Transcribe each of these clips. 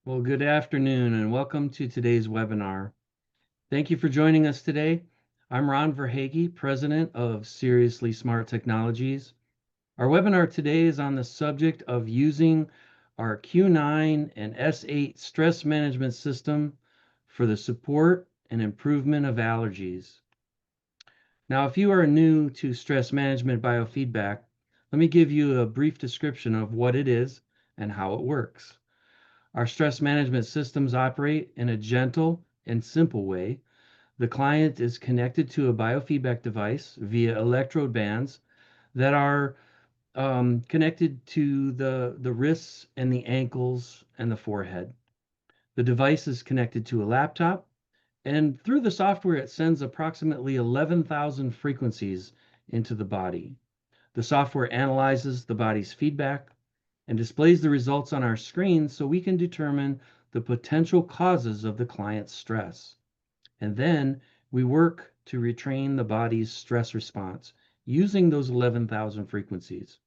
Well, good afternoon and welcome to today's webinar. Thank you for joining us today. I'm Ron Verhage, President of Seriously Smart Technologies. Our webinar today is on the subject of using our Q9 and S8 stress management system for the support and improvement of allergies. Now, if you are new to Stress Management Biofeedback, let me give you a brief description of what it is and how it works. Our stress management systems operate in a gentle and simple way. The client is connected to a biofeedback device via electrode bands that are connected to the wrists and the ankles and the forehead. The device is connected to a laptop, and through the software, it sends approximately 11,000 frequencies into the body. The software analyzes the body's feedback and displays the results on our screen so we can determine the potential causes of the client's stress. And then we work to retrain the body's stress response using those 11,000 frequencies.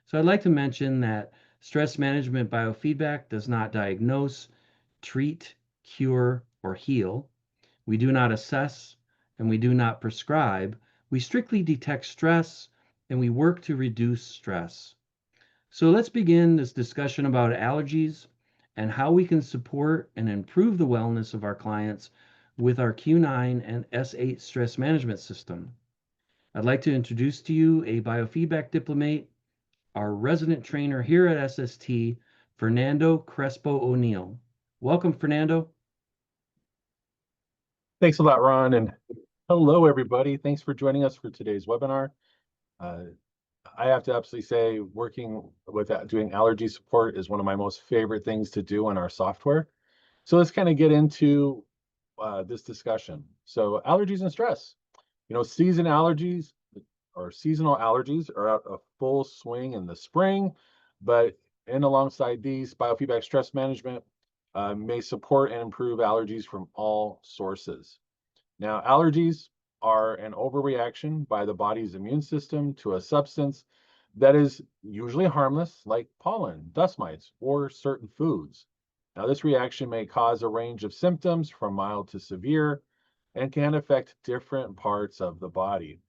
So I'd like to mention that stress management biofeedback does not diagnose, treat, cure, or heal. We do not assess and we do not prescribe. We strictly detect stress and we work to reduce stress. So let's begin this discussion about allergies and how we can support and improve the wellness of our clients with our Q9 and S8 stress management system. I'd like to introduce to you a biofeedback diplomate, our resident trainer here at SST, Fernando Crespo O'Neill. Welcome, Fernando. Thanks a lot, Ron, and hello, everybody. Thanks for joining us for today's webinar. I have to absolutely say, working with doing allergy support is one of my most favorite things to do in our software. So let's kind of get into this discussion. So allergies and stress. Seasonal allergies are out of full swing in the spring, but alongside these, biofeedback stress management may support and improve allergies from all sources. Now, allergies are an overreaction by the body's immune system to a substance that is usually harmless, like pollen, dust mites, or certain foods. Now, this reaction may cause a range of symptoms from mild to severe and can affect different parts of the body.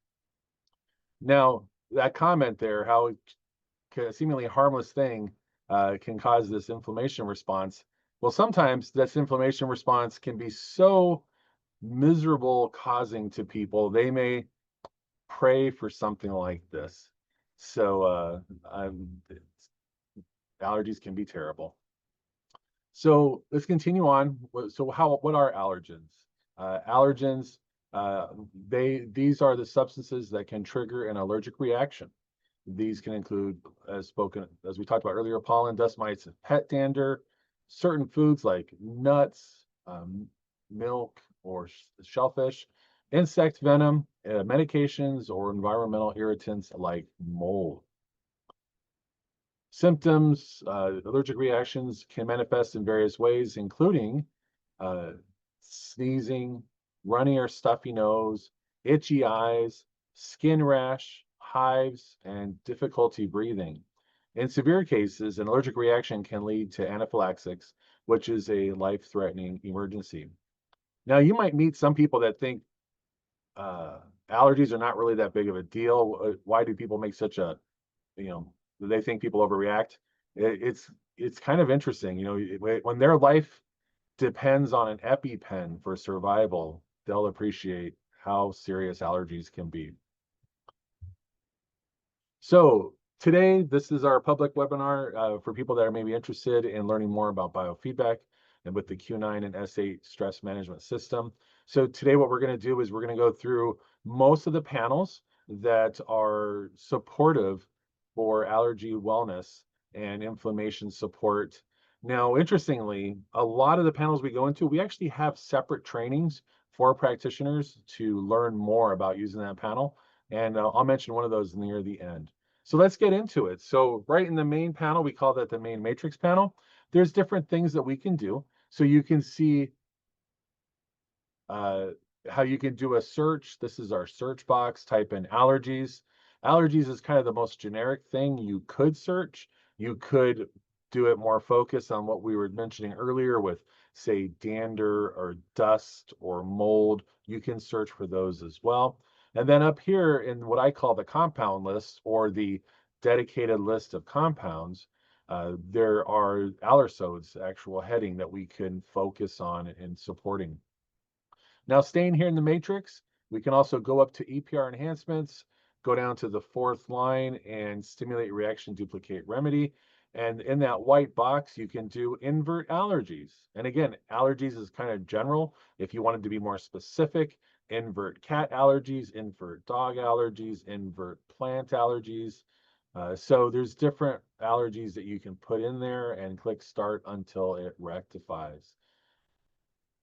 Now, that comment there, how a seemingly harmless thing can cause this inflammation response. Well, sometimes this inflammation response can be so miserable causing to people, they may pray for something like this. So allergies can be terrible. So let's continue on. So what are allergens? Allergens, these are the substances that can trigger an allergic reaction. These can include, as we talked about earlier, pollen, dust mites, and pet dander, certain foods like nuts, milk, or shellfish, insect venom, medications, or environmental irritants like mold. Symptoms, allergic reactions can manifest in various ways, including sneezing, runny or stuffy nose, itchy eyes, skin rash, hives, and difficulty breathing. In severe cases, an allergic reaction can lead to anaphylaxis, which is a life-threatening emergency. Now, you might meet some people that think allergies are not really that big of a deal. Why do people make such a, they think people overreact? It's kind of interesting. When their life depends on an EpiPen for survival, they'll appreciate how serious allergies can be. So today, this is our public webinar for people that are maybe interested in learning more about biofeedback and with the Q9 and S8 stress management system. So today what we're going to do is we're going to go through most of the panels that are supportive for allergy wellness and inflammation support. Now, interestingly, a lot of the panels we go into, we actually have separate trainings for practitioners to learn more about using that panel. And I'll mention one of those near the end. So let's get into it. So right in the main panel, we call that the main matrix panel. There's different things that we can do. So you can see how you can do a search. This is our search box. Type in allergies. Allergies is kind of the most generic thing you could search. You could do it more focused on what we were mentioning earlier with, say, dander or dust or mold, you can search for those as well. And then up here in what I call the compound list or the dedicated list of compounds, there are allersodes, actual heading that we can focus on in supporting. Now, staying here in the matrix, we can also go up to EPR enhancements, go down to the fourth line and stimulate reaction, duplicate remedy. And in that white box, you can do invert allergies. And again, allergies is kind of general. If you wanted to be more specific, invert cat allergies, invert dog allergies, invert plant allergies. So there's different allergies that you can put in there and click start until it rectifies.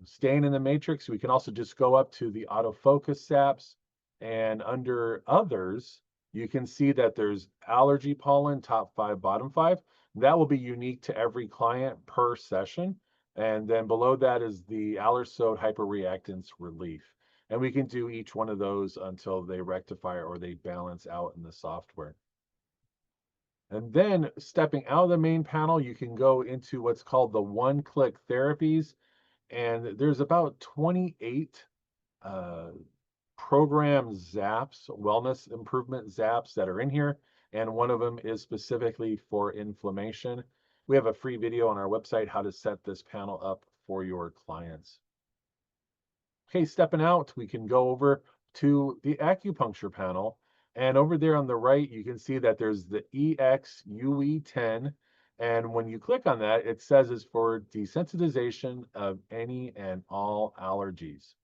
Staying in the matrix, we can also just go up to the autofocus SAPs, and under others, you can see that there's allergy pollen, top 5, bottom 5. That will be unique to every client per session. And then below that is the allersode hyperreactance relief. And we can do each one of those until they rectify or they balance out in the software. And then stepping out of the main panel, you can go into what's called the one-click therapies. And there's about 28 program zaps, wellness improvement zaps that are in here. And one of them is specifically for inflammation. We have a free video on our website, how to set this panel up for your clients. Okay, stepping out, we can go over to the acupuncture panel. And over there on the right, you can see that there's the EXUE10. And when you click on that, it says it's for desensitization of any and all allergies.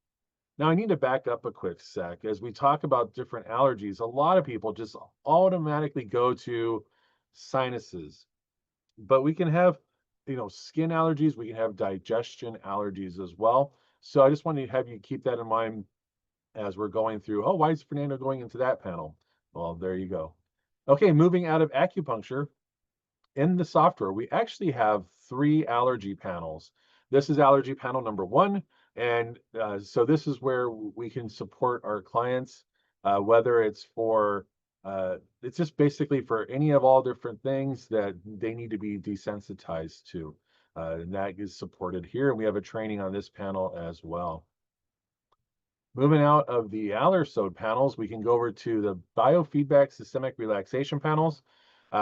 Now, I need to back up a quick sec. As we talk about different allergies, a lot of people just automatically go to sinuses. But we can have, skin allergies. We can have digestion allergies as well. So I just wanted to have you keep that in mind as we're going through. Oh, why is Fernando going into that panel? Well, there you go. Okay, moving out of acupuncture, in the software, we actually have 3 allergy panels. This is allergy panel number 1. And so this is where we can support our clients, whether it's for, it's just basically for any of all different things that they need to be desensitized to. And that is supported here. And we have a training on this panel as well. Moving out of the allersode panels, we can go over to the biofeedback systemic relaxation panels.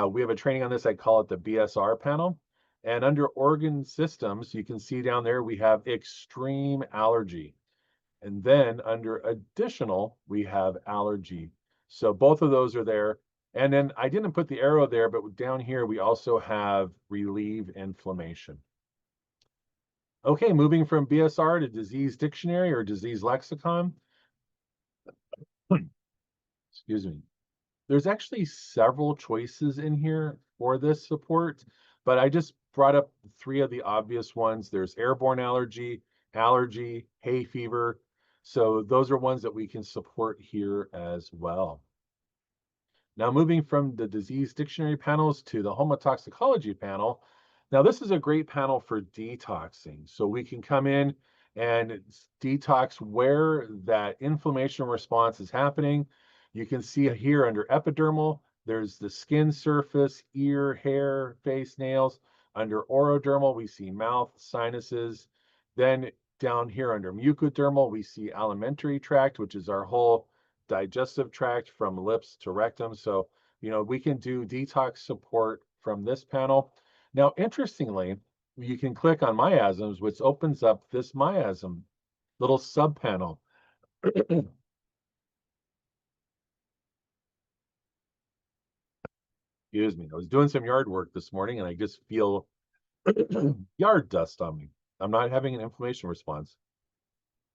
We have a training on this. I call it the BSR panel. And under organ systems, you can see down there we have extreme allergy. And then under additional, we have allergy. So both of those are there. And then I didn't put the arrow there, but down here we also have relieve inflammation. Okay, moving from BSR to disease dictionary or disease lexicon. Excuse me. There's actually several choices in here for this support, but I just brought up 3 of the obvious ones. There's airborne allergy, allergy, hay fever. So those are ones that we can support here as well. Now moving from the disease dictionary panels to the homotoxicology panel. Now this is a great panel for detoxing. So we can come in and detox where that inflammation response is happening. You can see here under epidermal, there's the skin surface, ear, hair, face, nails. Under orodermal, we see mouth, sinuses. Then down here under mucodermal, we see alimentary tract, which is our whole digestive tract from lips to rectum. So, we can do detox support from this panel. Now, interestingly, you can click on miasms, which opens up this miasm little subpanel. Excuse me. I was doing some yard work this morning and I just feel yard dust on me. I'm not having an inflammation response.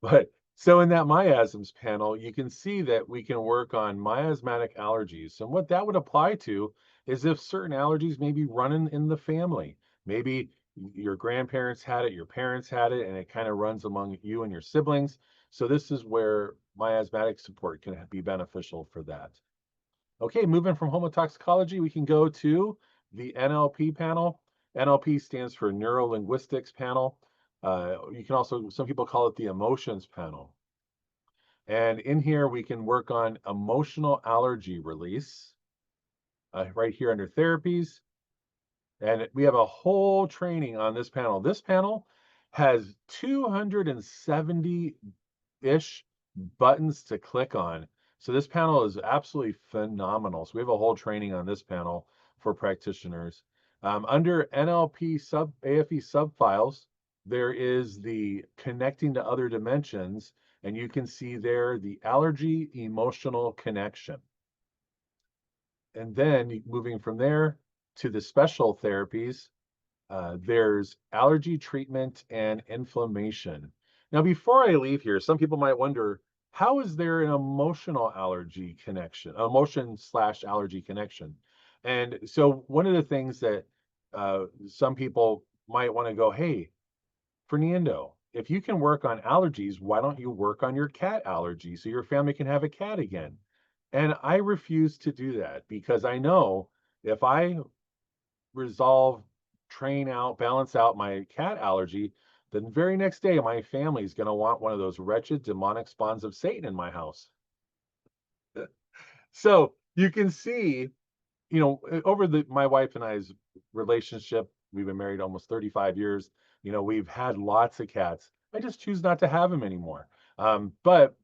But so in that miasms panel, you can see that we can work on miasmatic allergies. And what that would apply to is if certain allergies may be running in the family. Maybe your grandparents had it, your parents had it, and it kind of runs among you and your siblings. So this is where miasmatic support can be beneficial for that. Okay, moving from homotoxicology, we can go to the NLP panel. NLP stands for Neuro Linguistics panel. You can also, some people call it the emotions panel. And in here, we can work on emotional allergy release right here under therapies. And we have a whole training on this panel. This panel has 270-ish buttons to click on. So this panel is absolutely phenomenal. So we have a whole training on this panel for practitioners. Under NLP AFE subfiles, there is the connecting to other dimensions, and you can see there the allergy emotional connection. And then moving from there to the special therapies, there's allergy treatment and inflammation. Now, before I leave here, some people might wonder, how is there an emotional allergy connection, emotion/allergy connection? And so one of the things that some people might want to go, hey, Fernando, if you can work on allergies, why don't you work on your cat allergy so your family can have a cat again? And I refuse to do that because I know if I resolve, train out, balance out my cat allergy, the very next day my family's going to want one of those wretched demonic spawns of Satan in my house. So you can see, over my wife and I's relationship, we've been married almost 35 years. We've had lots of cats. I just choose not to have them anymore. But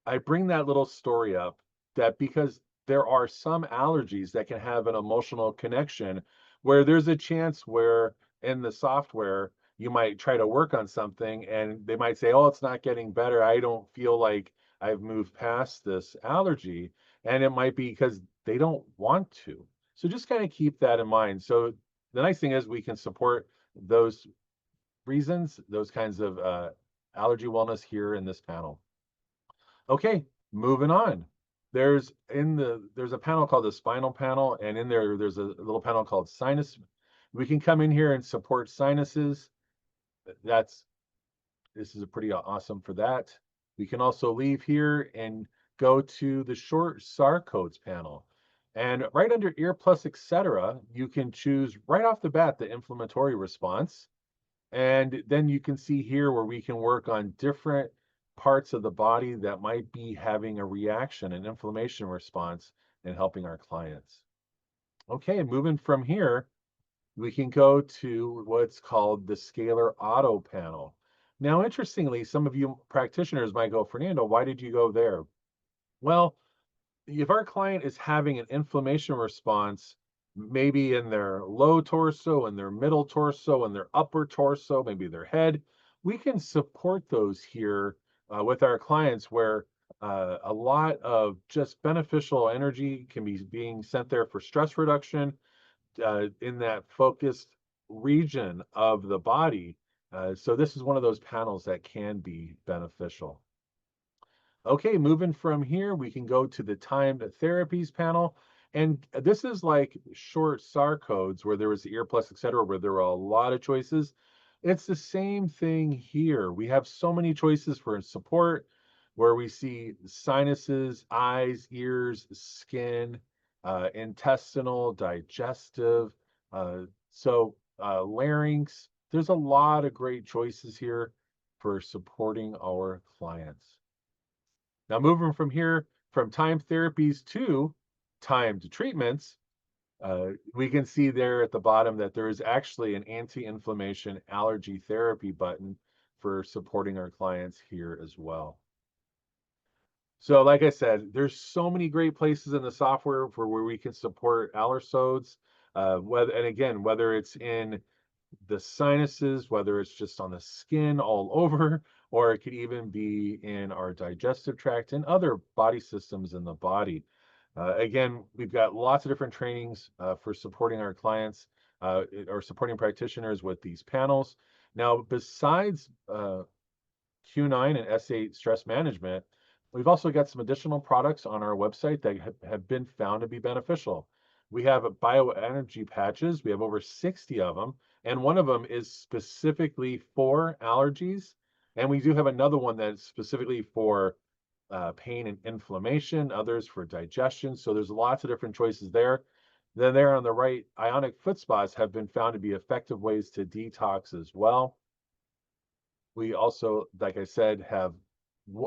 I bring that little story up that because there are some allergies that can have an emotional connection where there's a chance where in the software you might try to work on something and they might say, oh, it's not getting better. I don't feel like I've moved past this allergy. And it might be because they don't want to. So just kind of keep that in mind. So the nice thing is we can support those reasons, those kinds of allergy wellness here in this panel. Okay, moving on. There's a panel called the spinal panel, and in there's a little panel called sinus. We can come in here and support sinuses. That's this is a pretty awesome for that. We can also leave here and go to the short SAR codes panel. And right under ear plus etc., you can choose right off the bat the inflammatory response. And then you can see here where we can work on different parts of the body that might be having a reaction, an inflammation response, and helping our clients. Okay, moving from here, we can go to what's called the scalar auto panel. Now, interestingly, some of you practitioners might go, Fernando, why did you go there? Well, if our client is having an inflammation response, maybe in their low torso, in their middle torso, in their upper torso, maybe their head, we can support those here with our clients where a lot of just beneficial energy can be being sent there for stress reduction in that focused region of the body. So this is one of those panels that can be beneficial. Okay, moving from here, we can go to the timed therapies panel. And this is like short SAR codes where there was the ear plus, et cetera, where there were a lot of choices. It's the same thing here. We have so many choices for support where we see sinuses, eyes, ears, skin, intestinal, digestive, larynx. There's a lot of great choices here for supporting our clients. Now, moving from here, from time therapies to timed treatments, we can see there at the bottom that there is actually an anti-inflammation allergy therapy button for supporting our clients here as well. So like I said, there's so many great places in the software for where we can support allersodes, whether it's in the sinuses, whether it's just on the skin all over, or it could even be in our digestive tract and other body systems in the body. Again, we've got lots of different trainings for supporting our clients or supporting practitioners with these panels. Now, besides Q9 and S8 stress management, we've also got some additional products on our website that have been found to be beneficial. We have bioenergy patches. We have over 60 of them, and one of them is specifically for allergies. And we do have another one that's specifically for pain and inflammation, others for digestion. So there's lots of different choices there. Then there on the right, ionic foot spas have been found to be effective ways to detox as well. We also, like I said, have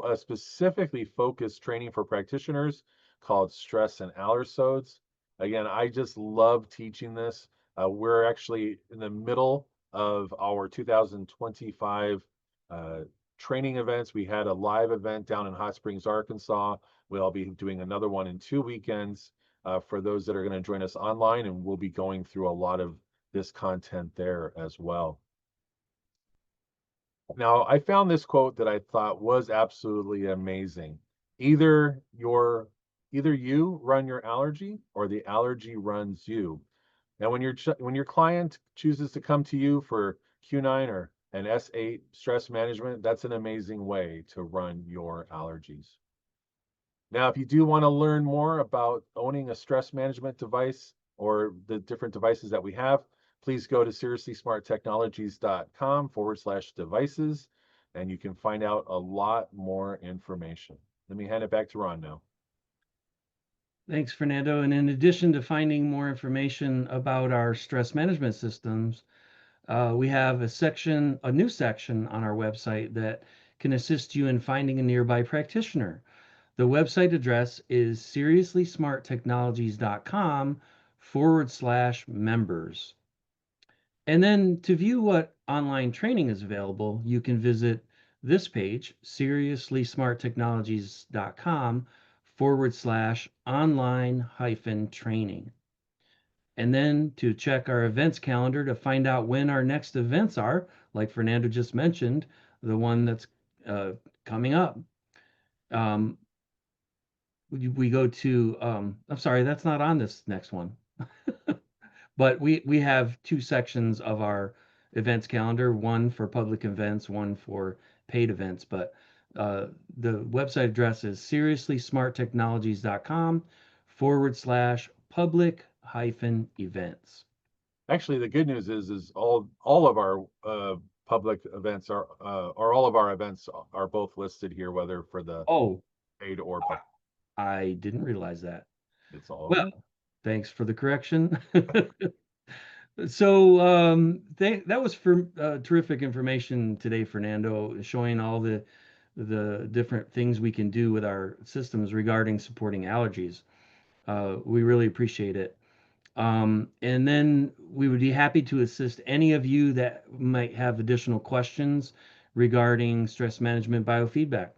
a specifically focused training for practitioners called Stress and Allersodes. Again, I just love teaching this. We're actually in the middle of our 2025 training events. We had a live event down in Hot Springs, Arkansas. We'll be doing another one in 2 weekends for those that are going to join us online, and we'll be going through a lot of this content there as well. Now, I found this quote that I thought was absolutely amazing. Either you run your allergy, or the allergy runs you. Now, when your client chooses to come to you for Q9 or an S8 stress management, that's an amazing way to run your allergies. Now, if you do want to learn more about owning a stress management device or the different devices that we have, please go to seriouslysmarttechnologies.com/devices, and you can find out a lot more information. Let me hand it back to Ron now. Thanks, Fernando. And in addition to finding more information about our stress management systems, we have a new section on our website that can assist you in finding a nearby practitioner. The website address is seriouslysmarttechnologies.com/members. And then to view what online training is available, you can visit this page, seriouslysmarttechnologies.com/online-training. And then to check our events calendar to find out when our next events are, like Fernando just mentioned, the one that's coming up. We go to, I'm sorry, that's not on this next one. But we have two sections of our events calendar, one for public events, one for paid events. But the website address is seriouslysmarttechnologies.com/public-events. Actually, the good news is all of our public events are or all of our events are both listed here, whether for the Oh, paid or public. I didn't realize that. It's all Well, thanks for the correction. So that was for terrific information today, Fernando, showing all the different things we can do with our systems regarding supporting allergies. We really appreciate it. And then we would be happy to assist any of you that might have additional questions regarding stress management biofeedback.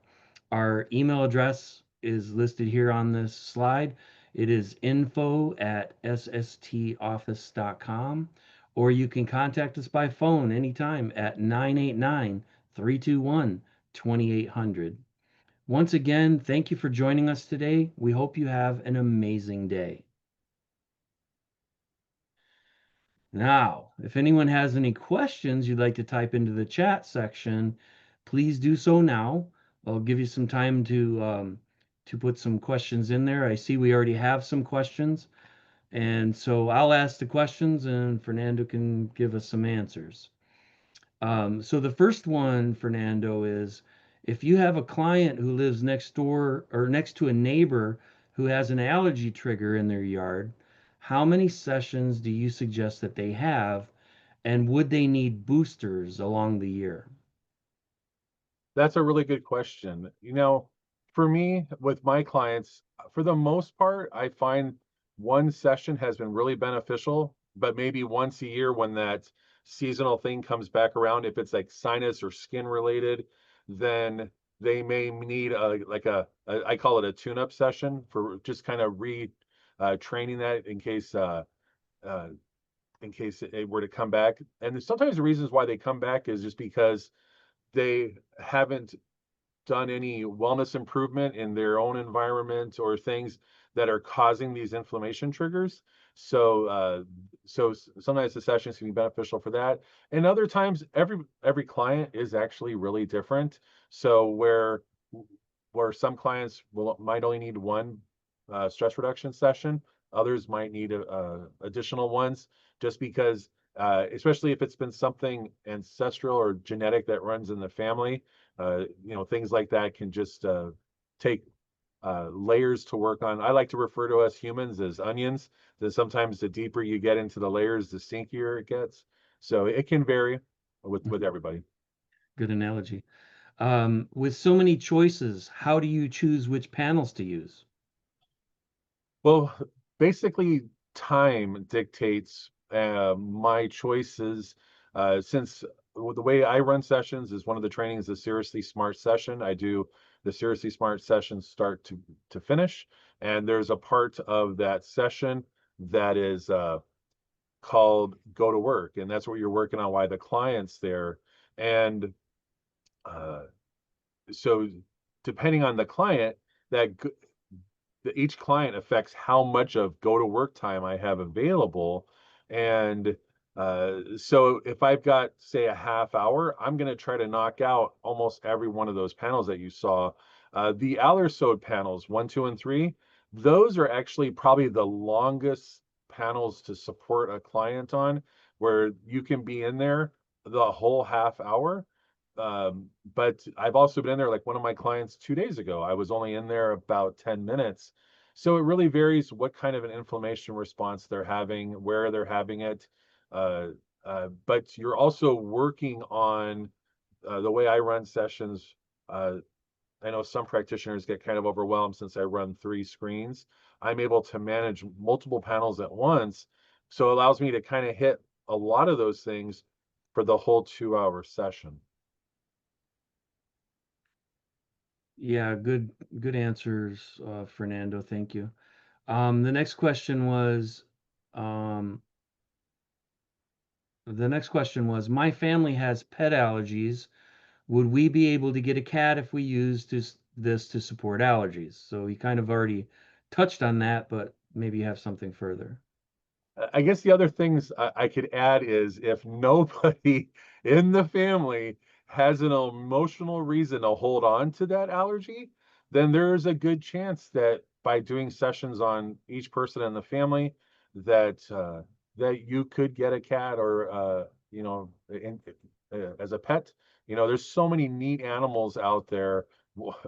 Our email address is listed here on this slide. It is info@sstoffice.com, or you can contact us by phone anytime at 989-321-2800. Once again, thank you for joining us today. We hope you have an amazing day. Now, if anyone has any questions you'd like to type into the chat section, please do so now. I'll give you some time to put some questions in there. I see we already have some questions, and so I'll ask the questions and Fernando can give us some answers. So the first one, Fernando, is if you have a client who lives next door or next to a neighbor who has an allergy trigger in their yard, how many sessions do you suggest that they have, and would they need boosters along the year? That's a really good question. For me, with my clients, for the most part, I find one session has been really beneficial, but maybe once a year when that seasonal thing comes back around, if it's like sinus or skin related, then they may need I call it a tune-up session for just kind of training that uh, in case it were to come back. And sometimes the reasons why they come back is just because they haven't done any wellness improvement in their own environment or things that are causing these inflammation triggers. So sometimes the sessions can be beneficial for that. And other times, every client is actually really different. So where some clients might only need one stress reduction session, others might need additional ones, just because, especially if it's been something ancestral or genetic that runs in the family, things like that can just take layers to work on. I like to refer to us humans as onions, that sometimes the deeper you get into the layers, the stinkier it gets. So it can vary with everybody. Good analogy. With so many choices, how do you choose which panels to use? Well, basically, time dictates my choices, since the way I run sessions is one of the trainings, the Seriously Smart session. I do the Seriously Smart session start to finish, and there's a part of that session that is called Go to Work, and that's what you're working on while the client's there. And uh, so, depending on the client, that each client affects how much of go to work time I have available. And so if I've got, say, a half hour, I'm going to try to knock out almost every one of those panels that you saw. The Allersode panels, 1, 2, and 3, those are actually probably the longest panels to support a client on, where you can be in there the whole half hour. But I've also been in there, like one of my clients 2 days ago, I was only in there about 10 minutes. So it really varies what kind of an inflammation response they're having, where they're having it. Uh, but you're also working on the way I run sessions. Uh, I know some practitioners get kind of overwhelmed since I run 3 screens. I'm able to manage multiple panels at once. So it allows me to kind of hit a lot of those things for the whole 2 hour session. Yeah, good answers, Fernando. Thank you. The next question was, um, my family has pet allergies. Would we be able to get a cat if we use this to support allergies? So he kind of already touched on that, but maybe you have something further. I guess the other things I could add is if nobody in the family has an emotional reason to hold on to that allergy, then there's a good chance that by doing sessions on each person in the family, that that you could get a cat, or as a pet. There's so many neat animals out there.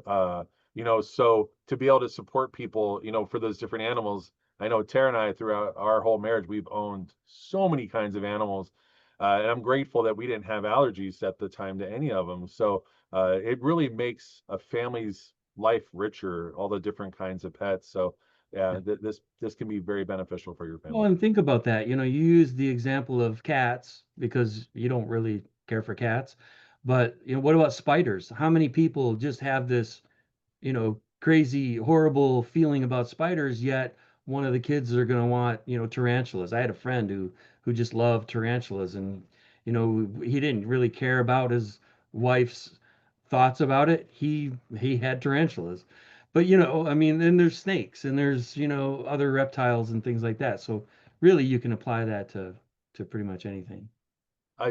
Uh, so to be able to support people, for those different animals. I know Tara and I, throughout our whole marriage, we've owned so many kinds of animals. And I'm grateful that we didn't have allergies at the time to any of them. So it really makes a family's life richer, all the different kinds of pets. So yeah, Yeah. this can be very beneficial for your Well, family. and think about that. You use the example of cats because you don't really care for cats. But, what about spiders? How many people just have this crazy, horrible feeling about spiders, yet one of the kids are going to want, tarantulas. I had a friend who just loved tarantulas, and he didn't really care about his wife's thoughts about it. He had tarantulas. But I mean, then there's snakes and there's, other reptiles and things like that. So really you can apply that to pretty much anything.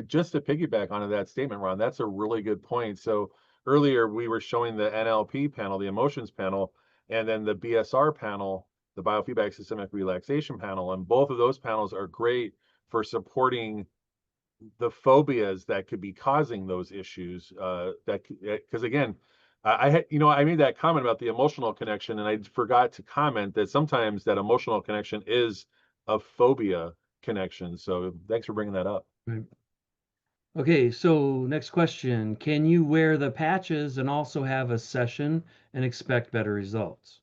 Just to piggyback onto that statement, Ron, that's a really good point. So earlier we were showing the NLP panel, the emotions panel, and then the BSR panel, the biofeedback systemic relaxation panel. And both of those panels are great for supporting the phobias that could be causing those issues. Because again, I had, I made that comment about the emotional connection, and I forgot to comment that sometimes that emotional connection is a phobia connection. So thanks for bringing that up. Right. Okay, so next question. Can you wear the patches and also have a session and expect better results?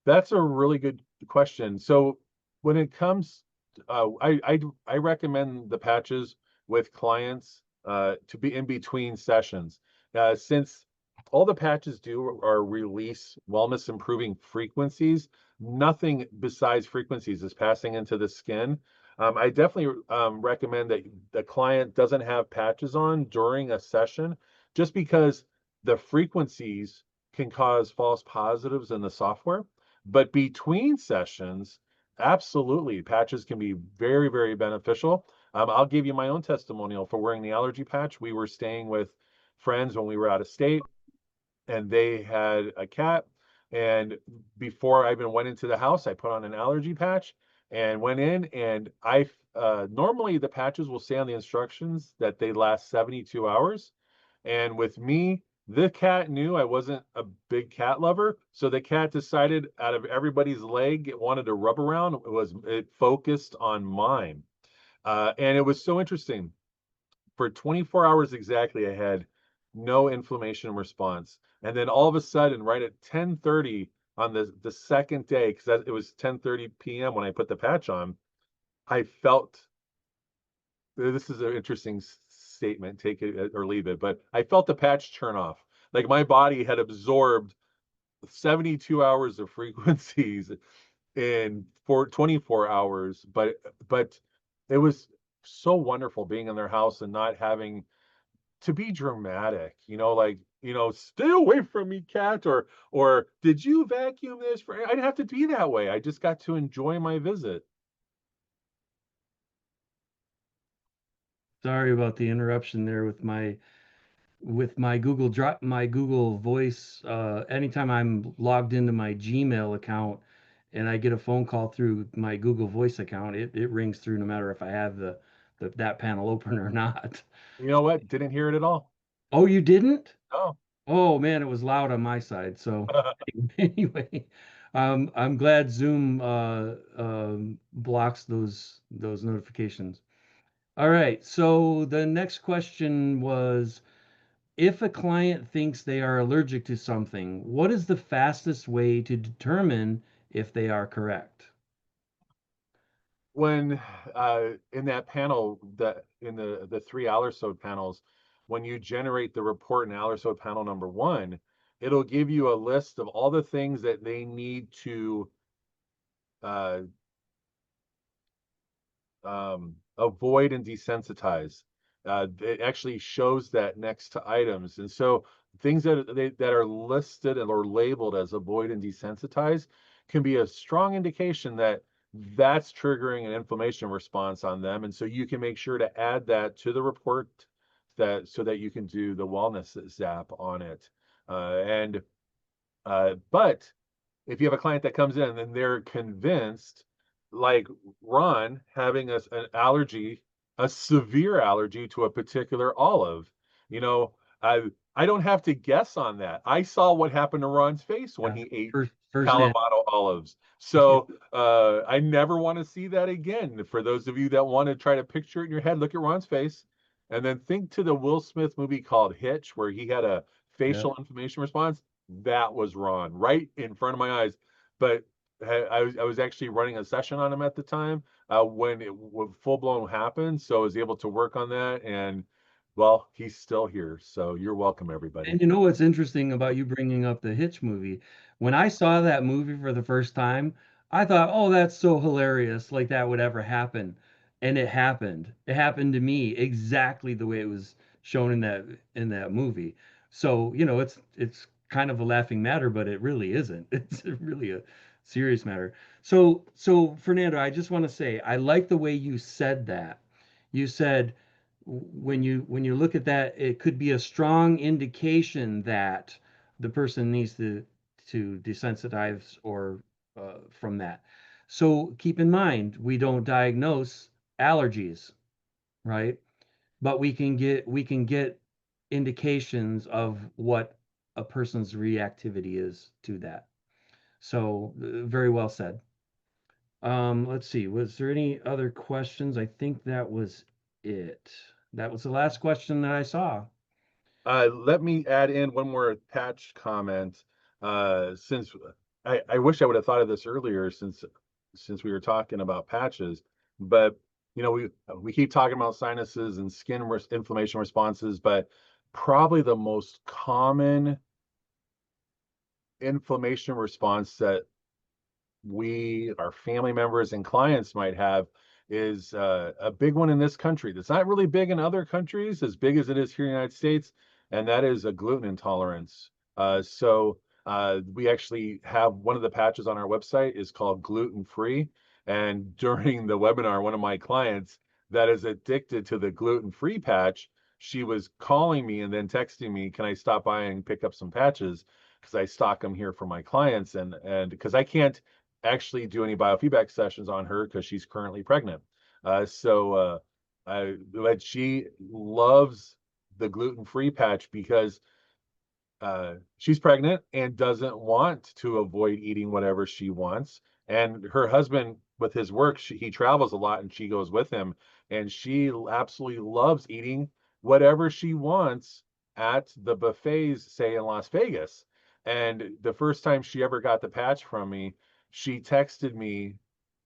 That's a really good question. So when it comes, I recommend the patches with clients to be in between sessions, since all the patches do are release wellness improving frequencies. Nothing besides frequencies is passing into the skin. I definitely recommend that the client doesn't have patches on during a session, just because the frequencies can cause false positives in the software. But between sessions, absolutely, patches can be very, very beneficial. I'll give you my own testimonial for wearing the allergy patch. We were staying with friends when we were out of state, and they had a cat. And before I even went into the house, I put on an allergy patch and went in. And normally the patches will say on the instructions that they last 72 hours. And with me, the cat knew I wasn't a big cat lover, so the cat decided out of everybody's leg it wanted to rub around. It focused on mine, and it was so interesting. For 24 hours exactly, I had no inflammation response, and then all of a sudden, right at 10:30 on the second day, because it was 10:30 p.m. when I put the patch on, I felt, this is an interesting statement, take it or leave it, but I felt the patch turn off. Like my body had absorbed 72 hours of frequencies in 24 hours, but it was so wonderful being in their house and not having to be dramatic, like, stay away from me, cat, or did you vacuum this for, I didn't have to be that way. I just got to enjoy my visit. Sorry about the interruption there with my my Google Voice. Anytime I'm logged into my Gmail account and I get a phone call through my Google Voice account, it rings through no matter if I have that panel open or not. You know what? Didn't hear it at all. Oh, you didn't? Oh. Oh man, it was loud on my side. So anyway, I'm glad Zoom blocks those notifications. All right. So the next question was, if a client thinks they are allergic to something, what is the fastest way to determine if they are correct? When in that panel, that in the three Allersode panels, when you generate the report in Allersode panel number one, it'll give you a list of all the things that they need to uh, avoid and desensitize. It actually shows that next to items, and so things that are listed and or labeled as avoid and desensitize can be a strong indication that that's triggering an inflammation response on them, and so you can make sure to add that to the report, that so that you can do the wellness zap on it. But if you have a client that comes in and they're convinced, like Ron, having an allergy, a severe allergy to a particular olive, you know, I don't have to guess on that. I saw what happened to Ron's face when Yeah, he ate firsthand. Kalamata olives. So I never want to see that again. For those of you that want to try to picture it in your head, look at Ron's face and then think to the Will Smith movie called Hitch, where he had a Yeah. facial inflammation response. That was Ron right in front of my eyes. But I was actually running a session on him at the time when it full blown happened. So I was able to work on that. And well, he's still here. So you're welcome, everybody. And you know what's interesting about you bringing up the Hitch movie? When I saw that movie for the first time, I thought, "Oh, that's so hilarious! Like that would ever happen." And it happened. It happened to me exactly the way it was shown in that movie. So, it's kind of a laughing matter, but it really isn't. It's really a serious matter. So Fernando, I just want to say I like the way you said that. You said when you look at that, it could be a strong indication that the person needs to desensitize or from that. So keep in mind, we don't diagnose allergies, right? But we can get indications of what a person's reactivity is to that. So very well said. Let's see. Was there any other questions? I think that was it. That was the last question that I saw. Let me add in one more patch comment. Since I wish I would have thought of this earlier, since we were talking about patches, but we keep talking about sinuses and skin inflammation responses, but probably the most common inflammation response that our family members and clients might have is a big one in this country that's not really big in other countries, as big as it is here in the United States, and that is a gluten intolerance. So we actually have one of the patches on our website is called gluten free. And during the webinar, one of my clients that is addicted to the gluten free patch, she was calling me and then texting me, "Can I stop by and pick up some patches?" Because I stock them here for my clients, and because I can't actually do any biofeedback sessions on her because she's currently pregnant. But she loves the gluten-free patch because she's pregnant and doesn't want to avoid eating whatever she wants. And her husband, with his work, he travels a lot and she goes with him. And she absolutely loves eating whatever she wants at the buffets, say in Las Vegas. And the first time she ever got the patch from me, she texted me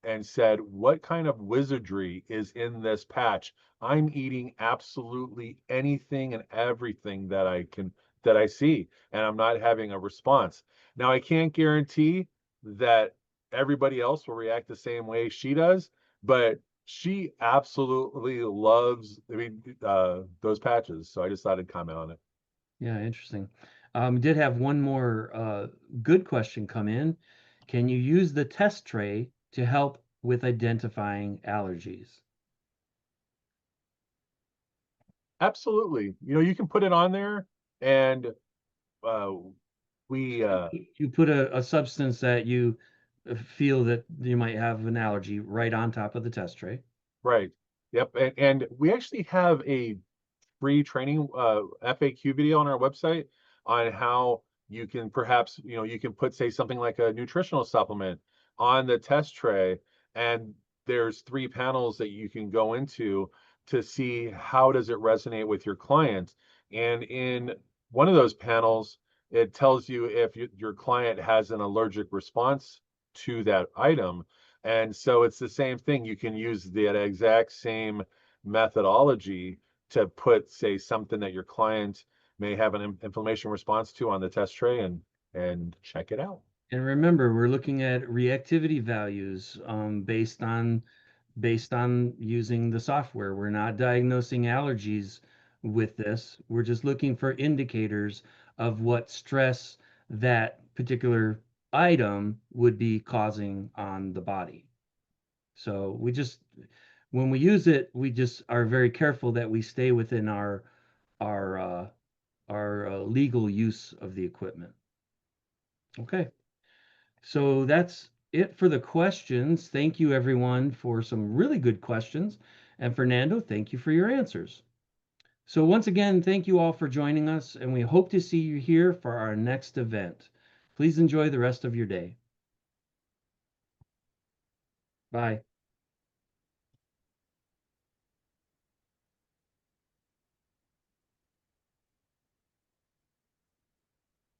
and said, what kind of wizardry is in this patch? I'm eating absolutely anything and everything that I see, and I'm not having a response. Now, I can't guarantee that everybody else will react the same way she does, but she absolutely loves, those patches. So I just thought I'd comment on it. Yeah, interesting. Did have one more good question come in. Can you use the test tray to help with identifying allergies? Absolutely. You can put it on there, and uh, we You put a substance that you feel that you might have an allergy right on top of the test tray. right. Yep. And we actually have a free training FAQ video on our website on how you can perhaps, you can put, say, something like a nutritional supplement on the test tray, and there's 3 panels that you can go into to see how does it resonate with your client. And in one of those panels, it tells you if your client has an allergic response to that item. And so it's the same thing. You can use that exact same methodology to put, say, something that your client may have an inflammation response to on the test tray, and check it out. And remember, we're looking at reactivity values based on using the software. We're not diagnosing allergies with this. We're just looking for indicators of what stress that particular item would be causing on the body. So when we use it, we just are very careful that we stay within our legal use of the equipment. Okay. So that's it for the questions. Thank you, everyone, for some really good questions. And Fernando, thank you for your answers. So once again, thank you all for joining us, and we hope to see you here for our next event. Please enjoy the rest of your day. Bye.